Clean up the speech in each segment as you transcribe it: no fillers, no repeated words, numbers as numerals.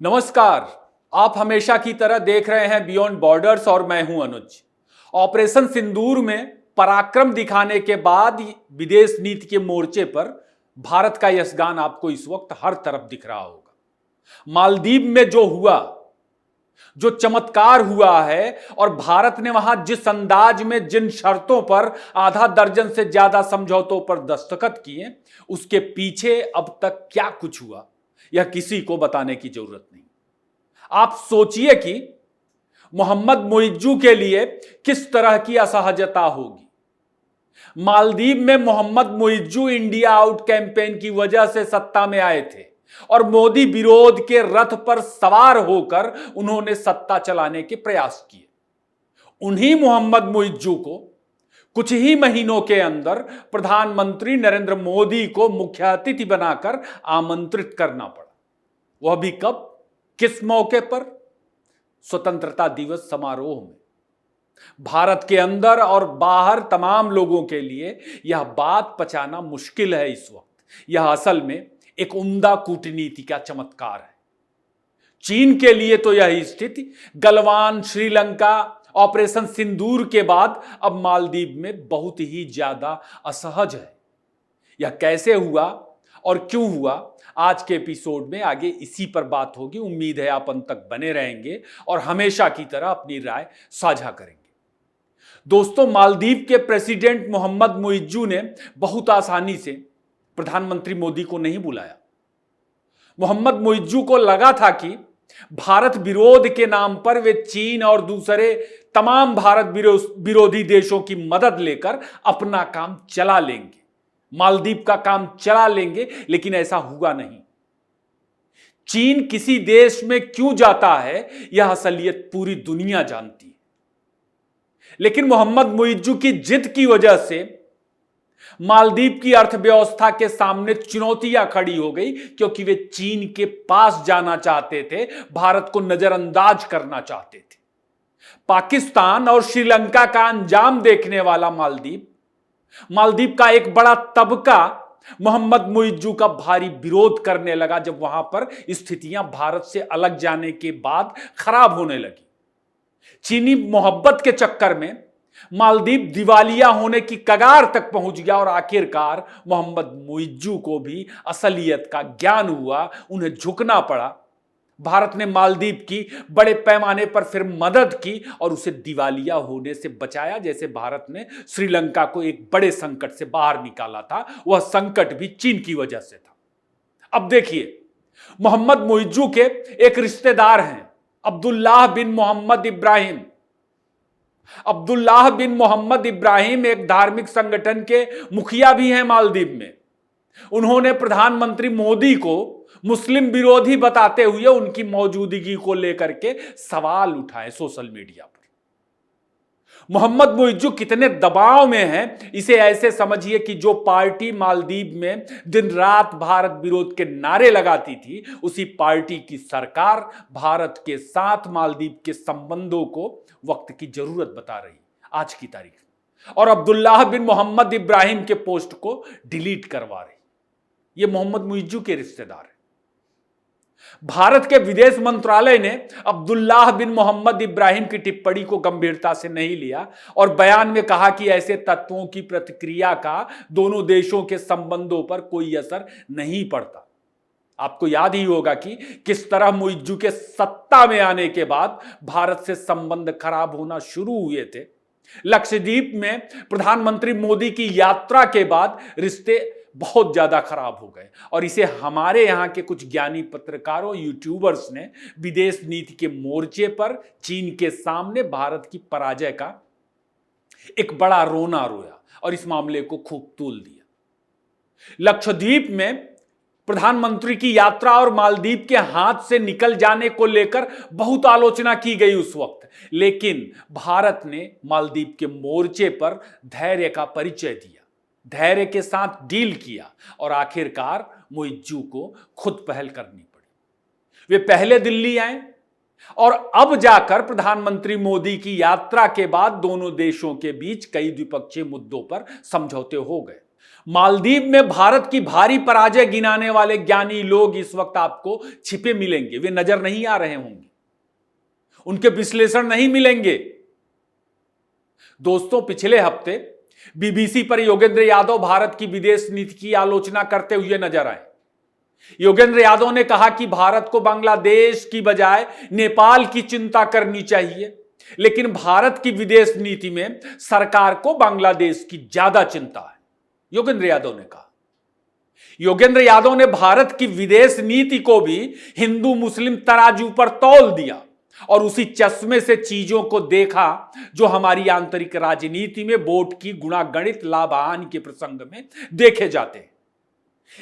नमस्कार। आप हमेशा की तरह देख रहे हैं बियॉन्ड बॉर्डर्स और मैं हूं अनुज। ऑपरेशन सिंदूर में पराक्रम दिखाने के बाद विदेश नीति के मोर्चे पर भारत का यशगान आपको इस वक्त हर तरफ दिख रहा होगा। मालदीव में जो हुआ, जो चमत्कार हुआ है और भारत ने वहां जिस अंदाज में जिन शर्तों पर आधा दर्जन से ज्यादा समझौतों पर दस्तखत किए, उसके पीछे अब तक क्या कुछ हुआ यह किसी को बताने की जरूरत नहीं। आप सोचिए कि मोहम्मद मुइज्जू के लिए किस तरह की असहजता होगी। मालदीव में Mohammed Muizzu India out campaign की वजह से सत्ता में आए थे और मोदी विरोध के रथ पर सवार होकर उन्होंने सत्ता चलाने के प्रयास किए। उन्हीं मोहम्मद मुइज्जू को कुछ ही महीनों के अंदर प्रधानमंत्री नरेंद्र मोदी को मुख्य अतिथि बनाकर आमंत्रित करना पड़ा। वह भी कब, किस मौके पर? स्वतंत्रता दिवस समारोह में। भारत के अंदर और बाहर तमाम लोगों के लिए यह बात पचाना मुश्किल है इस वक्त। यह असल में एक उम्दा कूटनीति का चमत्कार है। चीन के लिए तो यह स्थिति गलवान, श्रीलंका, ऑपरेशन सिंदूर के बाद अब मालदीव में बहुत ही ज्यादा असहज है। यह कैसे हुआ और क्यों हुआ, आज के एपिसोड में आगे इसी पर बात होगी। उम्मीद है आप अंत तक बने रहेंगे और हमेशा की तरह अपनी राय साझा करेंगे। दोस्तों, मालदीव के प्रेसिडेंट मोहम्मद मुइज्जू ने बहुत आसानी से प्रधानमंत्री मोदी को नहीं बुलाया। मोहम्मद मुइज्जू को लगा था कि भारत विरोध के नाम पर वे चीन और दूसरे तमाम भारत विरोधी देशों की मदद लेकर अपना काम चला लेंगे, मालदीव का काम चला लेंगे, लेकिन ऐसा हुआ नहीं। चीन किसी देश में क्यों जाता है यह असलियत पूरी दुनिया जानती है, लेकिन मोहम्मद मुइज्जू की जिद की वजह से मालदीव की अर्थव्यवस्था के सामने चुनौतियां खड़ी हो गई, क्योंकि वे चीन के पास जाना चाहते थे, भारत को नजरअंदाज करना चाहते थे। पाकिस्तान और श्रीलंका का अंजाम देखने वाला मालदीव का एक बड़ा तबका मोहम्मद मुइज्जू का भारी विरोध करने लगा जब वहां पर स्थितियां भारत से अलग जाने के बाद खराब होने लगी। चीनी मोहब्बत के चक्कर में मालदीव दिवालिया होने की कगार तक पहुंच गया और आखिरकार मोहम्मद मुइज्जू को भी असलियत का ज्ञान हुआ, उन्हें झुकना पड़ा। भारत ने मालदीव की बड़े पैमाने पर फिर मदद की और उसे दिवालिया होने से बचाया, जैसे भारत ने श्रीलंका को एक बड़े संकट से बाहर निकाला था। वह संकट भी चीन की वजह से था। अब देखिए, मोहम्मद मुइज्जू के एक रिश्तेदार हैं, अब्दुल्लाह बिन मोहम्मद इब्राहिम। अब्दुल्लाह बिन मोहम्मद इब्राहिम एक धार्मिक संगठन के मुखिया भी हैं मालदीव में। उन्होंने प्रधानमंत्री मोदी को मुस्लिम विरोधी बताते हुए उनकी मौजूदगी को लेकर के सवाल उठाए सोशल मीडिया पर। मोहम्मद मुइज्जू कितने दबाव में हैं, इसे ऐसे समझिए कि जो पार्टी मालदीव में दिन रात भारत विरोध के नारे लगाती थी, उसी पार्टी की सरकार भारत के साथ मालदीव के संबंधों को वक्त की जरूरत बता रही आज की तारीख में, और अब्दुल्लाह बिन मोहम्मद इब्राहिम के पोस्ट को डिलीट करवा रही। ये मोहम्मद मुइज्जू के रिश्तेदार हैं। भारत के विदेश मंत्रालय ने अब्दुल्लाह बिन मोहम्मद इब्राहिम की टिप्पणी को गंभीरता से नहीं लिया और बयान में कहा कि ऐसे तत्वों की प्रतिक्रिया का दोनों देशों के संबंधों पर कोई असर नहीं पड़ता। आपको याद ही होगा कि किस तरह मुइज्जू के सत्ता में आने के बाद भारत से संबंध खराब होना शुरू हुए थे। लक्षद्वीप में प्रधानमंत्री मोदी की यात्रा के बाद रिश्ते बहुत ज्यादा खराब हो गए और इसे हमारे यहां के कुछ ज्ञानी पत्रकारों, यूट्यूबर्स ने विदेश नीति के मोर्चे पर चीन के सामने भारत की पराजय का एक बड़ा रोना रोया और इस मामले को खूब तूल दिया। लक्षद्वीप में प्रधानमंत्री की यात्रा और मालदीव के हाथ से निकल जाने को लेकर बहुत आलोचना की गई उस वक्त, लेकिन भारत ने मालदीव के मोर्चे पर धैर्य का परिचय दिया, धैर्य के साथ डील किया और आखिरकार मुइज्जू को खुद पहल करनी पड़ी। वे पहले दिल्ली आए और अब जाकर प्रधानमंत्री मोदी की यात्रा के बाद दोनों देशों के बीच कई द्विपक्षीय मुद्दों पर समझौते हो गए। मालदीव में भारत की भारी पराजय गिनाने वाले ज्ञानी लोग इस वक्त आपको छिपे मिलेंगे। वे नजर नहीं आ रहे होंगे, उनके विश्लेषण नहीं मिलेंगे। दोस्तों, पिछले हफ्ते बीबीसी पर योगेंद्र यादव भारत की विदेश नीति की आलोचना करते हुए नजर आए। योगेंद्र यादव ने कहा कि भारत को बांग्लादेश की बजाय नेपाल की चिंता करनी चाहिए, लेकिन भारत की विदेश नीति में सरकार को बांग्लादेश की ज्यादा चिंता है, योगेंद्र यादव ने कहा। योगेंद्र यादव ने भारत की विदेश नीति को भी हिंदू मुस्लिम तराजू पर तौल दिया और उसी चश्मे से चीजों को देखा जो हमारी आंतरिक राजनीति में वोट की गुणागणित लाभान के प्रसंग में देखे जाते हैं।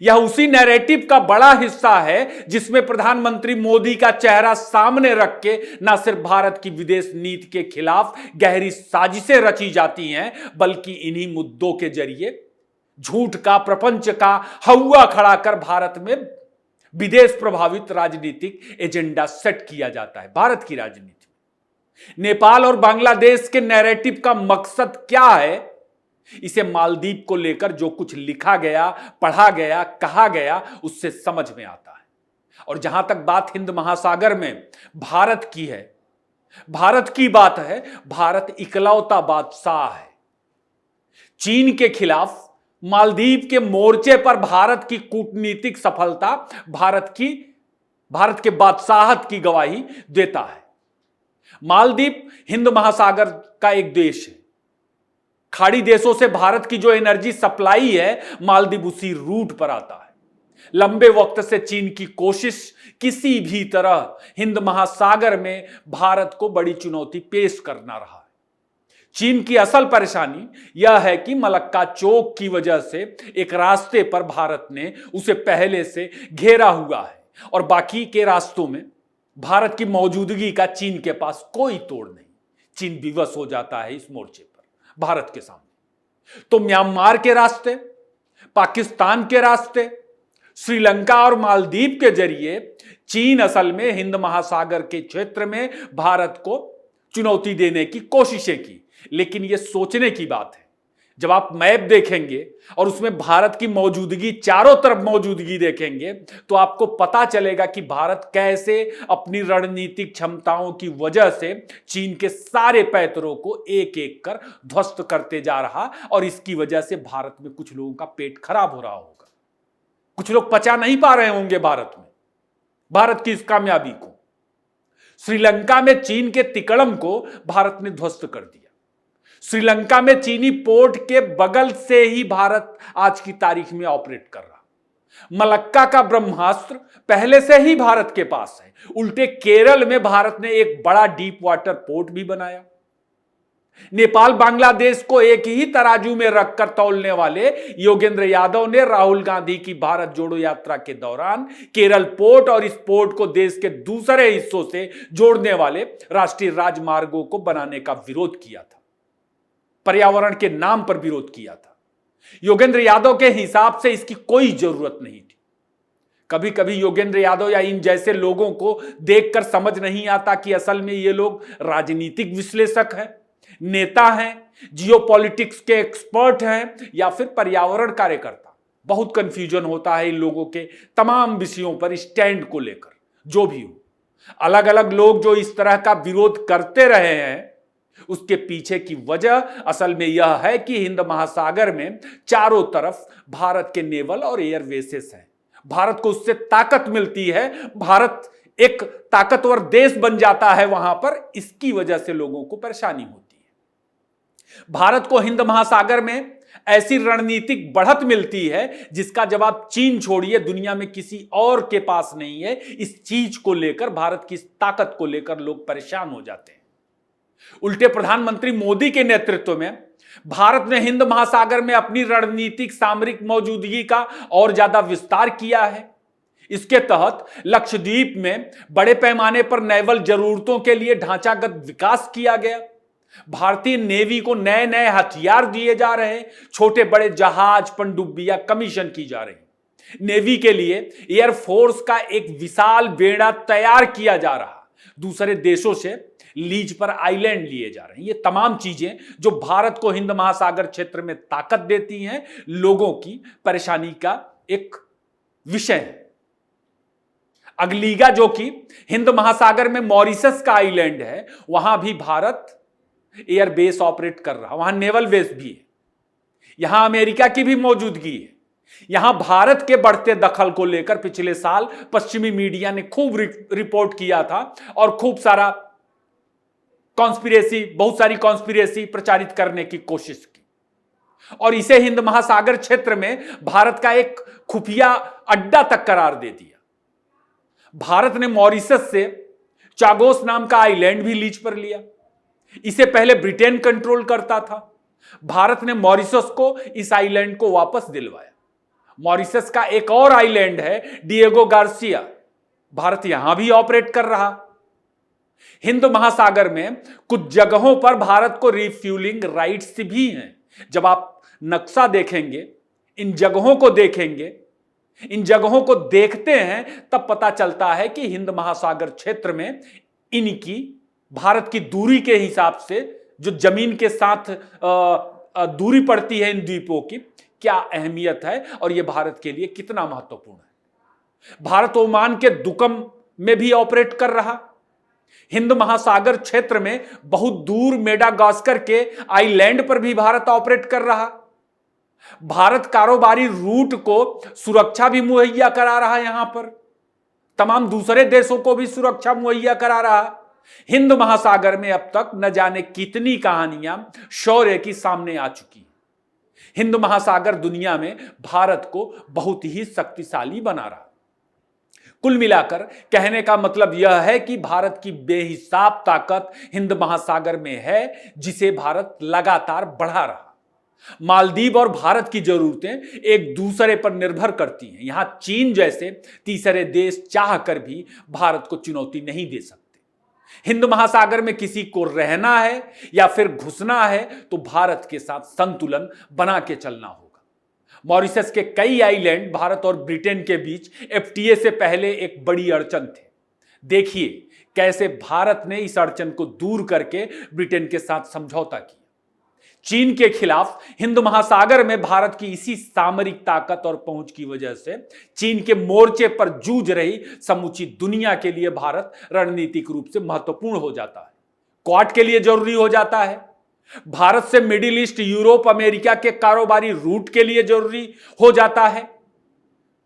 यह उसी नैरेटिव का बड़ा हिस्सा है जिसमें प्रधानमंत्री मोदी का चेहरा सामने रख के न सिर्फ भारत की विदेश नीति के खिलाफ गहरी साजिशें रची जाती हैं, बल्कि इन्हीं मुद्दों के जरिए झूठ का प्रपंच का हवा खड़ा कर भारत में विदेश प्रभावित राजनीतिक एजेंडा सेट किया जाता है। भारत की राजनीति नेपाल और बांग्लादेश के नैरेटिव का मकसद क्या है, इसे मालदीव को लेकर जो कुछ लिखा गया, पढ़ा गया, कहा गया, उससे समझ में आता है। और जहां तक बात हिंद महासागर में भारत की है, भारत की बात है, भारत इकलौता बादशाह है। चीन के खिलाफ मालदीव के मोर्चे पर भारत की कूटनीतिक सफलता भारत के बादशाहत की गवाही देता है। मालदीव हिंद महासागर का एक देश है। खाड़ी देशों से भारत की जो एनर्जी सप्लाई है, मालदीव उसी रूट पर आता है। लंबे वक्त से चीन की कोशिश किसी भी तरह हिंद महासागर में भारत को बड़ी चुनौती पेश करना रहा है। चीन की असल परेशानी यह है कि मलक्का चौक की वजह से एक रास्ते पर भारत ने उसे पहले से घेरा हुआ है और बाकी के रास्तों में भारत की मौजूदगी का चीन के पास कोई तोड़ नहीं। चीन विवश हो जाता है इस मोर्चे पर भारत के सामने। तो म्यांमार के रास्ते, पाकिस्तान के रास्ते, श्रीलंका और मालदीव के जरिए चीन असल में हिंद महासागर के क्षेत्र में भारत को चुनौती देने की कोशिशें की। लेकिन यह सोचने की बात है, जब आप मैप देखेंगे और उसमें भारत की मौजूदगी, चारों तरफ मौजूदगी देखेंगे, तो आपको पता चलेगा कि भारत कैसे अपनी रणनीतिक क्षमताओं की वजह से चीन के सारे पैतरों को एक एक कर ध्वस्त करते जा रहा, और इसकी वजह से भारत में कुछ लोगों का पेट खराब हो रहा होगा। कुछ लोग पचा नहीं पा रहे होंगे भारत में, भारत की इस कामयाबी को। श्रीलंका में चीन के तिकड़म को भारत ने ध्वस्त कर दिया। श्रीलंका में चीनी पोर्ट के बगल से ही भारत आज की तारीख में ऑपरेट कर रहा। मलक्का का ब्रह्मास्त्र पहले से ही भारत के पास है। उल्टे केरल में भारत ने एक बड़ा डीप वाटर पोर्ट भी बनाया। नेपाल बांग्लादेश को एक ही तराजू में रखकर तौलने वाले योगेंद्र यादव ने राहुल गांधी की भारत जोड़ो यात्रा के दौरान केरल पोर्ट और इस पोर्ट को देश के दूसरे हिस्सों से जोड़ने वाले राष्ट्रीय राजमार्गों को बनाने का विरोध किया था, पर्यावरण के नाम पर विरोध किया था। योगेंद्र यादव के हिसाब से इसकी कोई जरूरत नहीं थी। कभी कभी योगेंद्र यादव या इन जैसे लोगों को देखकर समझ नहीं आता कि असल में ये लोग राजनीतिक विश्लेषक हैं, नेता हैं, जियोपॉलिटिक्स के एक्सपर्ट हैं, या फिर पर्यावरण कार्यकर्ता। बहुत कंफ्यूजन होता है इन लोगों के तमाम विषयों पर स्टैंड को लेकर। जो भी हो, अलग अलग लोग जो इस तरह का विरोध करते रहे हैं, उसके पीछे की वजह असल में यह है कि हिंद महासागर में चारों तरफ भारत के नेवल और एयर बेसेस हैं। भारत को उससे ताकत मिलती है, भारत एक ताकतवर देश बन जाता है वहां पर। इसकी वजह से लोगों को परेशानी होती है। भारत को हिंद महासागर में ऐसी रणनीतिक बढ़त मिलती है जिसका जवाब चीन छोड़िए दुनिया में किसी और के पास नहीं है। इस चीज को लेकर, भारत की इस ताकत को लेकर लोग परेशान हो जाते हैं। उल्टे प्रधानमंत्री मोदी के नेतृत्व में भारत ने हिंद महासागर में अपनी रणनीतिक सामरिक मौजूदगी का और ज्यादा विस्तार किया है। इसके तहत लक्षद्वीप में बड़े पैमाने पर नेवल जरूरतों के लिए ढांचागत विकास किया गया। भारतीय नेवी को नए नए हथियार दिए जा रहे, छोटे बड़े जहाज, पनडुब्बियां कमीशन की जा रही। नेवी के लिए एयरफोर्स का एक विशाल बेड़ा तैयार किया जा रहा। दूसरे देशों से लीज पर आइलैंड लिए जा रहे हैं। ये तमाम चीजें जो भारत को हिंद महासागर क्षेत्र में ताकत देती हैं, लोगों की परेशानी का एक विषय है। अगलीगा जो कि हिंद महासागर में मॉरिशस का आइलैंड है, वहां भी भारत एयर बेस ऑपरेट कर रहा है, वहां नेवल बेस भी है, यहां अमेरिका की भी मौजूदगी है। यहां भारत के बढ़ते दखल को लेकर पिछले साल पश्चिमी मीडिया ने खूब रिपोर्ट किया था और खूब सारा कॉन्स्पिरेसी, बहुत सारी कॉन्स्पिरेसी प्रचारित करने की कोशिश की, और इसे हिंद महासागर क्षेत्र में भारत का एक खुफिया अड्डा तक करार दे दिया। भारत ने मॉरिशस से चागोस नाम का आइलैंड भी लीज पर लिया। इसे पहले ब्रिटेन कंट्रोल करता था। भारत ने मॉरिशस को इस आइलैंड को वापस दिलवाया। मॉरिशस का एक और आइलैंड है डिएगो गार्सिया, भारत यहां भी ऑपरेट कर रहा। हिंद महासागर में कुछ जगहों पर भारत को रिफ्यूलिंग राइट्स भी हैं। जब आप नक्शा देखेंगे, इन जगहों को देखेंगे, इन जगहों को देखते हैं, तब पता चलता है कि हिंद महासागर क्षेत्र में इनकी भारत की दूरी के हिसाब से जो जमीन के साथ दूरी पड़ती है इन द्वीपों की, क्या अहमियत है और यह भारत के लिए कितना महत्वपूर्ण है। भारत ओमान के दुकम में भी ऑपरेट कर रहा। हिंद महासागर क्षेत्र में बहुत दूर मेडागास्कर के आइलैंड पर भी भारत ऑपरेट कर रहा। भारत कारोबारी रूट को सुरक्षा भी मुहैया करा रहा, यहां पर तमाम दूसरे देशों को भी सुरक्षा मुहैया करा रहा। हिंद महासागर में अब तक न जाने कितनी कहानियां शौर्य की सामने आ चुकी हैं। हिंद महासागर दुनिया में भारत को बहुत ही शक्तिशाली बना रहा। कुल मिलाकर कहने का मतलब यह है कि भारत की बेहिसाब ताकत हिंद महासागर में है, जिसे भारत लगातार बढ़ा रहा। मालदीव और भारत की जरूरतें एक दूसरे पर निर्भर करती हैं। यहां चीन जैसे तीसरे देश चाहकर भी भारत को चुनौती नहीं दे सकते। हिंद महासागर में किसी को रहना है या फिर घुसना है तो भारत के साथ संतुलन बना के चलना होगा। मॉरिशस के कई आइलैंड भारत और ब्रिटेन के बीच एफटीए से पहले एक बड़ी अड़चन थे। देखिए कैसे भारत ने इस अड़चन को दूर करके ब्रिटेन के साथ समझौता किया। चीन के खिलाफ हिंद महासागर में भारत की इसी सामरिक ताकत और पहुंच की वजह से चीन के मोर्चे पर जूझ रही समूची दुनिया के लिए भारत रणनीतिक रूप से महत्वपूर्ण हो जाता है, क्वाड के लिए जरूरी हो जाता है। भारत से मिडिल ईस्ट, यूरोप, अमेरिका के कारोबारी रूट के लिए जरूरी हो जाता है।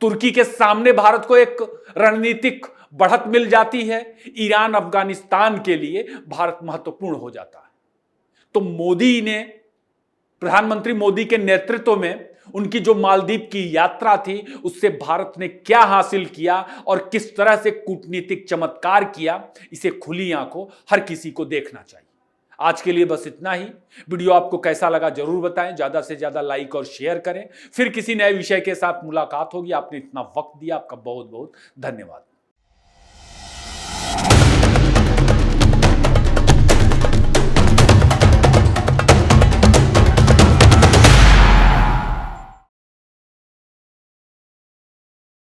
तुर्की के सामने भारत को एक रणनीतिक बढ़त मिल जाती है। ईरान, अफगानिस्तान के लिए भारत महत्वपूर्ण हो जाता है। तो मोदी ने, प्रधानमंत्री मोदी के नेतृत्व में उनकी जो मालदीव की यात्रा थी, उससे भारत ने क्या हासिल किया और किस तरह से कूटनीतिक चमत्कार किया, इसे खुली आंखों हर किसी को देखना चाहिए। आज के लिए बस इतना ही। वीडियो आपको कैसा लगा जरूर बताएं, ज्यादा से ज्यादा लाइक और शेयर करें। फिर किसी नए विषय के साथ मुलाकात होगी। आपने इतना वक्त दिया, आपका बहुत बहुत धन्यवाद।